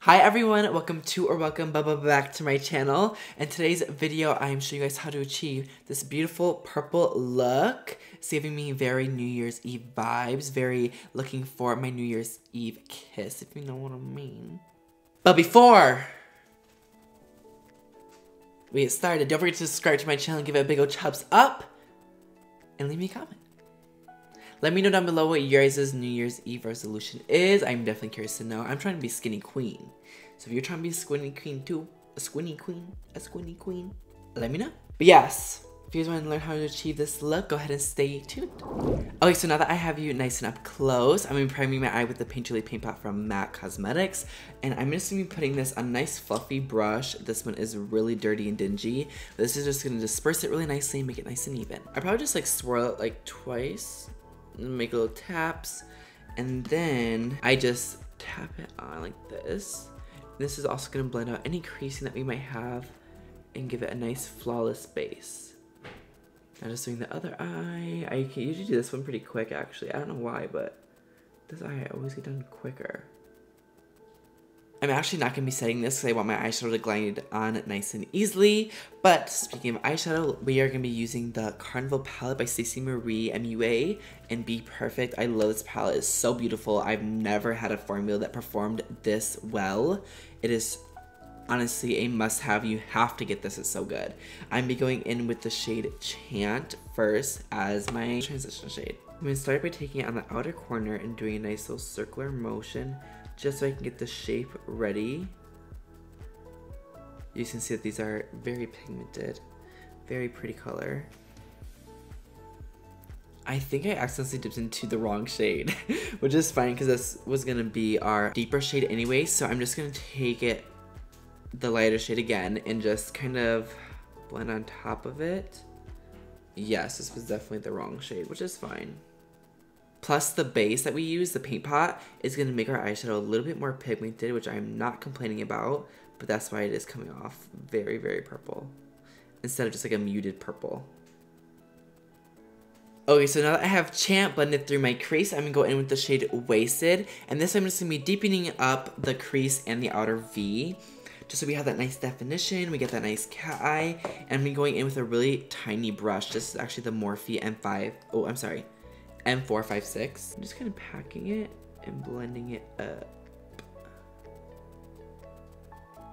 Hi everyone, welcome back to my channel. In today's video, I am showing you guys how to achieve this beautiful purple look. It's giving me very New Year's Eve vibes, very looking for my New Year's Eve kiss, if you know what I mean. But before we get started, don't forget to subscribe to my channel, give it a big old thumbs up, and leave me a comment. Let me know down below what your guys' New Year's Eve resolution is. I'm definitely curious to know. I'm trying to be skinny queen. So if you're trying to be a skinny queen too, a skinny queen, let me know. But yes, if you guys want to learn how to achieve this look, go ahead and stay tuned. Okay, so now that I have you nice and up close, I'm going to be priming my eye with the Painterly Paint Pot from MAC Cosmetics. And I'm just going to be putting this on a nice fluffy brush. This one is really dirty and dingy. This is just going to disperse it really nicely and make it nice and even. I probably just like swirl it like twice. Make little taps, and then I just tap it on like this. This is also going to blend out any creasing that we might have and give it a nice flawless base. Now just doing the other eye. I can usually do this one pretty quick actually. I don't know why, but this eye I always get done quicker. I'm actually not going to be setting this because I want my eyeshadow to glide on nice and easily. But speaking of eyeshadow, we are going to be using the Carnival palette by Stacey Marie MUA and Be Perfect. I love this palette. It's so beautiful. I've never had a formula that performed this well. It is honestly a must-have. You have to get this. It's so good. I'm be going in with the shade Chant first as my transition shade. I'm going to start by taking it on the outer corner and doing a nice little circular motion, just so I can get the shape ready. You can see that these are very pigmented, very pretty color. I think I accidentally dipped into the wrong shade, which is fine because this was gonna be our deeper shade anyway. So I'm just gonna take it, the lighter shade again, and just kind of blend on top of it. Yes, this was definitely the wrong shade, which is fine. Plus the base that we use, the paint pot, is going to make our eyeshadow a little bit more pigmented, which I'm not complaining about, but that's why it is coming off very, very purple, instead of just like a muted purple. Okay, so now that I have Chant blended through my crease, I'm going to go in with the shade Wasted, and this I'm just going to be deepening up the crease and the outer V, just so we have that nice definition, we get that nice cat eye, and I'm going in with a really tiny brush. This is actually the Morphe M456. I'm just kind of packing it and blending it up.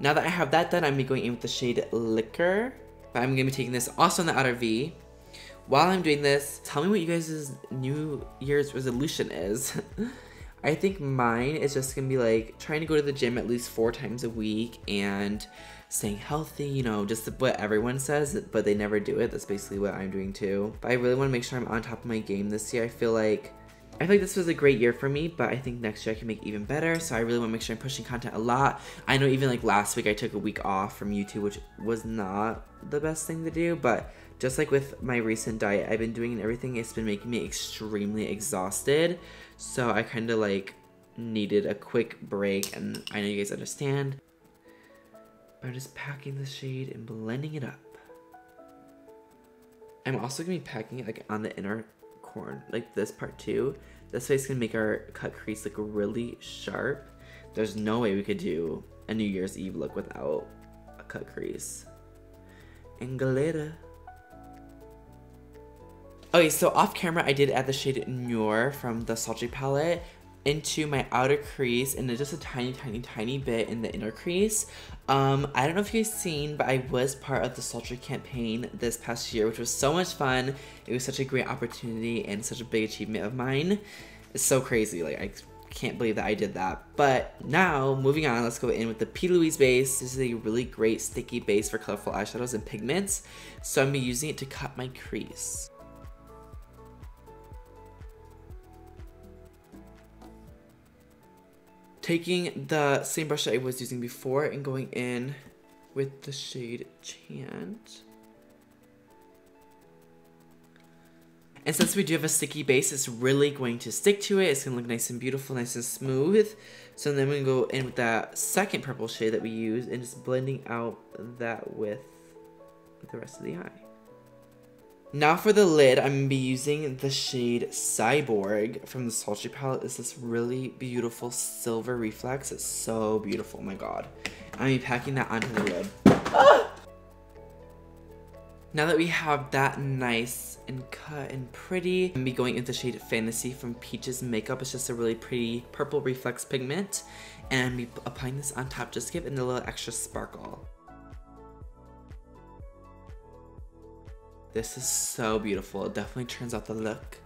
Now that I have that done, I'm going in with the shade Liquor. I'm going to be taking this also on the outer V. While I'm doing this, tell me what you guys' New Year's resolution is. I think mine is just going to be like trying to go to the gym at least 4 times a week and staying healthy, you know, just what everyone says, but they never do it. That's basically what I'm doing too. But I really want to make sure I'm on top of my game this year. I feel like this was a great year for me, but I think next year I can make even better. So I really want to make sure I'm pushing content a lot. I know even like last week I took a week off from YouTube, which was not the best thing to do, but just like with my recent diet I've been doing and everything, it's been making me extremely exhausted. So I kind of like needed a quick break, and I know you guys understand. I'm just packing the shade and blending it up. I'm also going to be packing it like on the inner corner, like this part too. This way it's going to make our cut crease look really sharp. There's no way we could do a New Year's Eve look without a cut crease. And glitter. Okay, so off camera I did add the shade Noir from the Sultry palette into my outer crease, and just a tiny bit in the inner crease. I don't know if you guys seen, but I was part of the Sultry campaign this past year, which was so much fun. It was such a great opportunity and such a big achievement of mine. It's so crazy, like I can't believe that I did that. But now, moving on, let's go in with the P. Louise base. This is a really great sticky base for colorful eyeshadows and pigments, so I'm gonna be using it to cut my crease. Taking the same brush that I was using before and going in with the shade Chant. And since we do have a sticky base, it's really going to stick to it. It's going to look nice and beautiful, nice and smooth. So then we're going to go in with that second purple shade that we used and just blending out that with the rest of the eye. Now for the lid, I'm going to be using the shade Cyborg from the Sultry palette. It's this really beautiful silver reflex. It's so beautiful, oh my god. I'm going to be packing that onto the lid. Now that we have that nice and cut and pretty, I'm going to be going into the shade Fantasy from Peach's Makeup. It's just a really pretty purple reflex pigment. And I'm going to be applying this on top just to give it a little extra sparkle. This is so beautiful. It definitely turns out the look.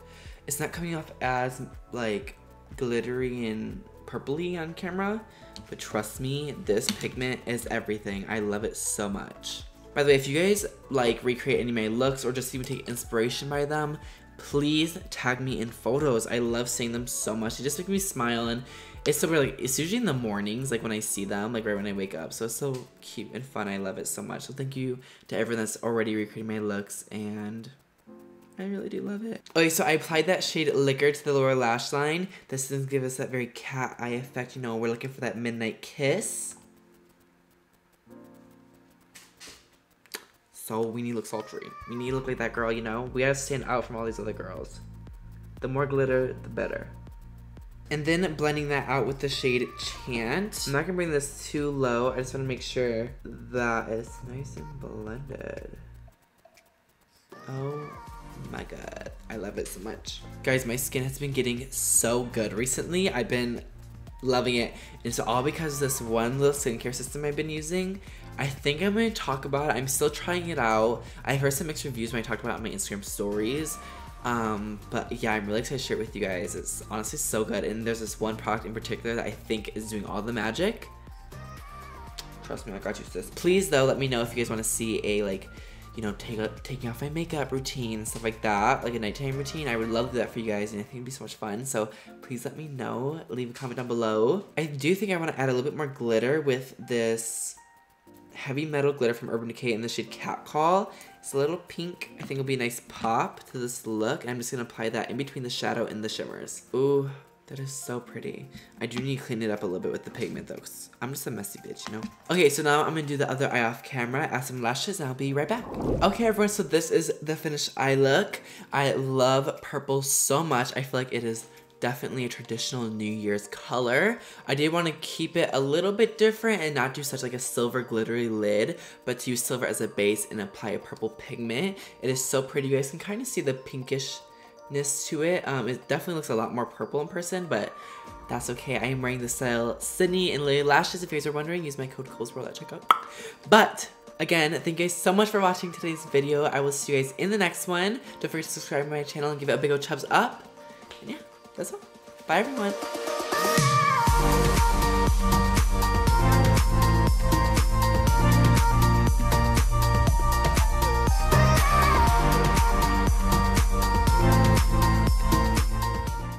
It's not coming off as like glittery and purpley on camera, but trust me, this pigment is everything. I love it so much. By the way, if you guys like recreate any of my looks or just even take inspiration by them, please tag me in photos. I love seeing them so much. They just make me smile, and it's so weird. Like, it's usually in the mornings, like when I see them, like right when I wake up. So it's so cute and fun. I love it so much. So thank you to everyone that's already recreating my looks, and I really do love it. Okay, so I applied that shade Liquor to the lower lash line. This is gonna give us that very cat eye effect. You know, we're looking for that midnight kiss. So we need to look sultry. We need to look like that girl, you know? We gotta stand out from all these other girls. The more glitter, the better. And then blending that out with the shade Chant. I'm not gonna bring this too low. I just wanna make sure that it's nice and blended. Oh my god. I love it so much. Guys, my skin has been getting so good recently. I've been loving it. And it's all because of this one little skincare system I've been using. I think I'm going to talk about it. I'm still trying it out. I heard some mixed reviews when I talked about it on my Instagram stories. But yeah, I'm really excited to share it with you guys. It's honestly so good. And there's this one product in particular that I think is doing all the magic. Trust me, I got you, sis. Please, though, let me know if you guys want to see a, like, you know, taking off my makeup routine and stuff like that. Like a nighttime routine. I would love to do that for you guys, and I think it'd be so much fun. So please let me know. Leave a comment down below. I do think I want to add a little bit more glitter with this heavy metal glitter from Urban Decay in the shade Catcall. It's a little pink. I think it'll be a nice pop to this look. And I'm just going to apply that in between the shadow and the shimmers. Ooh, that is so pretty. I do need to clean it up a little bit with the pigment though, because I'm just a messy bitch, you know? Okay, so now I'm going to do the other eye off camera, add some lashes, and I'll be right back. Okay, everyone, so this is the finished eye look. I love purple so much. I feel like it is definitely a traditional New Year's color. I did want to keep it a little bit different and not do such like a silver glittery lid, but to use silver as a base and apply a purple pigment. It is so pretty. You guys can kind of see the pinkishness to it. It definitely looks a lot more purple in person, but that's okay. I am wearing the style Sydney and Lily Lashes. If you guys are wondering, use my code Cohlsworld at checkout. But again, thank you guys so much for watching today's video. I will see you guys in the next one. Don't forget to subscribe to my channel and give it a big old chubs up. And yeah, that's all. Bye, everyone.